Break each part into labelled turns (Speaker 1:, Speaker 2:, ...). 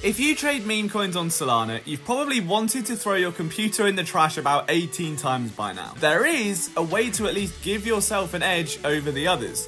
Speaker 1: If you trade meme coins on Solana, you've probably wanted to throw your computer in the trash about 18 times by now. There is a way to at least give yourself an edge over the others.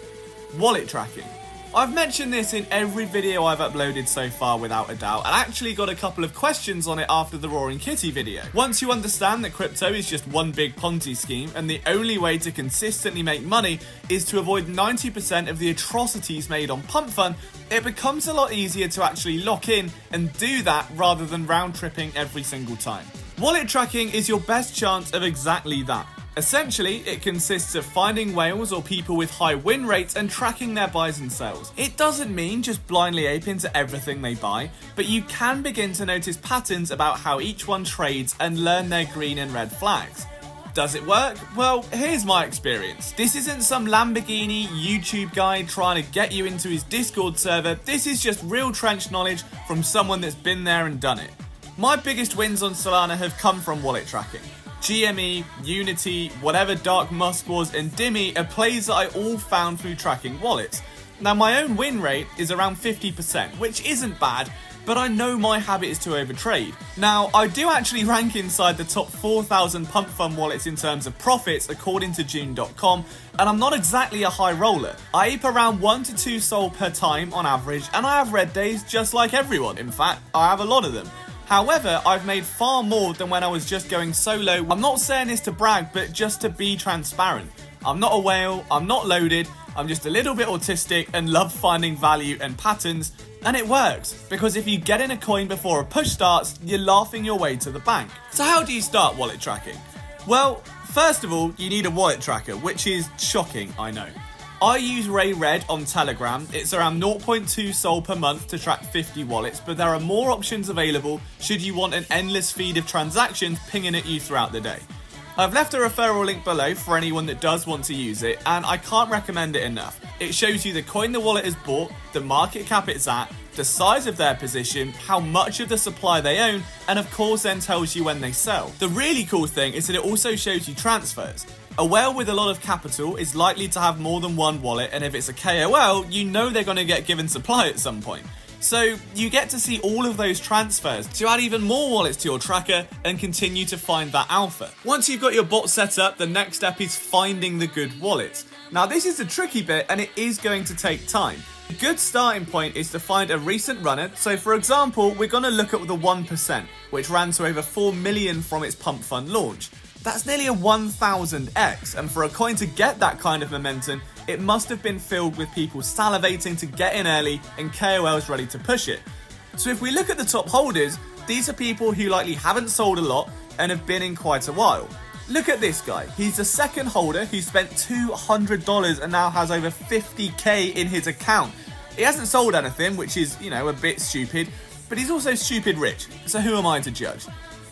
Speaker 1: Wallet tracking. I've mentioned this in every video I've uploaded so far without a doubt, and actually got a couple of questions on it after the Roaring Kitty video. Once you understand that crypto is just one big Ponzi scheme, and the only way to consistently make money is to avoid 90% of the atrocities made on pump fun, it becomes a lot easier to actually lock in and do that rather than round tripping every single time. Wallet tracking is your best chance of exactly that. Essentially, it consists of finding whales or people with high win rates and tracking their buys and sells. It doesn't mean just blindly ape into everything they buy, but you can begin to notice patterns about how each one trades and learn their green and red flags. Does it work? Well, here's my experience. This isn't some Lamborghini YouTube guy trying to get you into his Discord server. This is just real trench knowledge from someone that's been there and done it. My biggest wins on Solana have come from wallet tracking. GME, Unity, whatever Dark Musk was, and Dimmy are plays that I all found through tracking wallets. Now my own win rate is around 50%, which isn't bad, but I know my habit is to overtrade. Now I do actually rank inside the top 4,000 pump fund wallets in terms of profits according to June.com, and I'm not exactly a high roller. I ape around 1 to 2 SOL per time on average, and I have red days just like everyone. In fact, I have a lot of them. However, I've made far more than when I was just going solo. I'm not saying this to brag, but just to be transparent. I'm not a whale, I'm not loaded, I'm just a little bit autistic and love finding value and patterns, and it works, because if you get in a coin before a push starts, you're laughing your way to the bank. So how do you start wallet tracking? Well, first of all, you need a wallet tracker, which is shocking, I know. I use Ray Red on Telegram. It's around 0.2 SOL per month to track 50 wallets, but there are more options available should you want an endless feed of transactions pinging at you throughout the day. I've left a referral link below for anyone that does want to use it, and I can't recommend it enough. It shows you the coin the wallet has bought, the market cap it's at, the size of their position, how much of the supply they own, and of course then tells you when they sell. The really cool thing is that it also shows you transfers. A whale with a lot of capital is likely to have more than one wallet, and if it's a KOL, you know they're going to get given supply at some point. So you get to see all of those transfers to add even more wallets to your tracker and continue to find that alpha. Once you've got your bot set up, the next step is finding the good wallets. Now this is the tricky bit, and it is going to take time. A good starting point is to find a recent runner. So for example, we're going to look at the 1%, which ran to over 4 million from its pump fund launch. That's nearly a 1000x, and for a coin to get that kind of momentum, it must have been filled with people salivating to get in early and KOLs ready to push it. So if we look at the top holders, these are people who likely haven't sold a lot and have been in quite a while. Look at this guy. He's the second holder who spent $200 and now has over 50k in his account. He hasn't sold anything, which is, a bit stupid, but he's also stupid rich, so who am I to judge?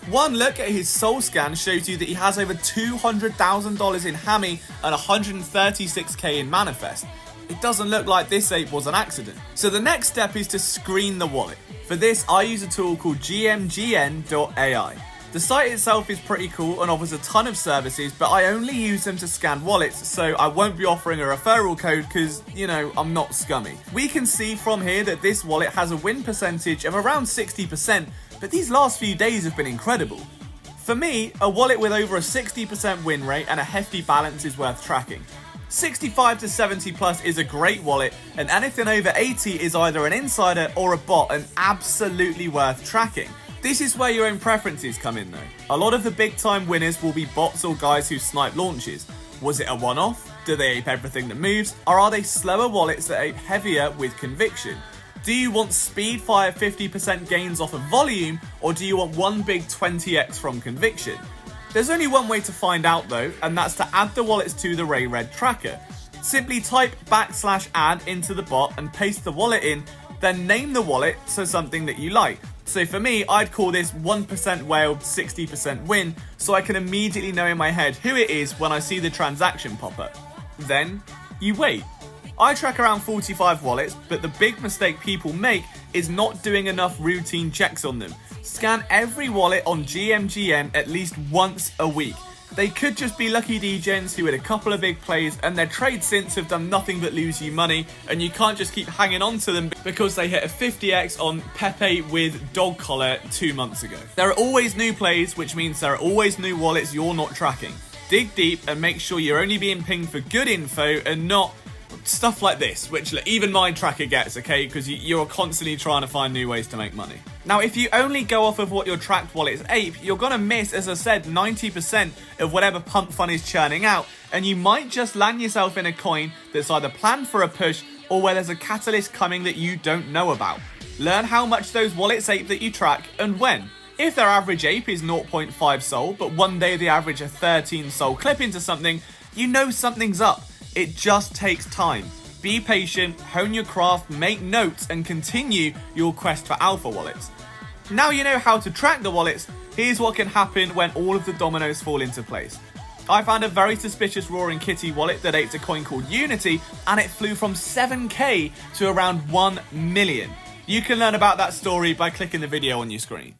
Speaker 1: One look at his soul scan shows you that he has over $200,000 in Hammy and 136k in Manifest. It doesn't look like this ape was an accident. So the next step is to screen the wallet. For this, I use a tool called gmgn.ai. The site itself is pretty cool and offers a ton of services, but I only use them to scan wallets, so I won't be offering a referral code because, I'm not scummy. We can see from here that this wallet has a win percentage of around 60%, but these last few days have been incredible. For me, a wallet with over a 60% win rate and a hefty balance is worth tracking. 65 to 70 plus is a great wallet, and anything over 80 is either an insider or a bot and absolutely worth tracking. This is where your own preferences come in though. A lot of the big time winners will be bots or guys who snipe launches. Was it a one-off? Do they ape everything that moves? Or are they slower wallets that ape heavier with conviction? Do you want speed via 50% gains off of volume, or do you want one big 20x from conviction? There's only one way to find out though, and that's to add the wallets to the Ray Red tracker. Simply type /add into the bot and paste the wallet in, then name the wallet to something that you like. So for me, I'd call this 1% whale, 60% win, so I can immediately know in my head who it is when I see the transaction pop up. Then, you wait. I track around 45 wallets, but the big mistake people make is not doing enough routine checks on them. Scan every wallet on GMGN at least once a week. They could just be lucky degens who had a couple of big plays and their trades since have done nothing but lose you money, and you can't just keep hanging on to them because they hit a 50x on Pepe with dog collar 2 months ago. There are always new plays, which means there are always new wallets you're not tracking. Dig deep and make sure you're only being pinged for good info and not stuff like this, which even my tracker gets, okay, because you're constantly trying to find new ways to make money. Now, if you only go off of what your tracked wallets ape, you're going to miss, as I said, 90% of whatever pump fun is churning out, and you might just land yourself in a coin that's either planned for a push or where there's a catalyst coming that you don't know about. Learn how much those wallets ape that you track and when. If their average ape is 0.5 sol, but one day they average a 13 sol clip into something, you know something's up. It just takes time. Be patient, hone your craft, make notes, and continue your quest for alpha wallets. Now you know how to track the wallets, here's what can happen when all of the dominoes fall into place. I found a very suspicious Roaring Kitty wallet that aped a coin called Unity, and it flew from 7k to around 1 million. You can learn about that story by clicking the video on your screen.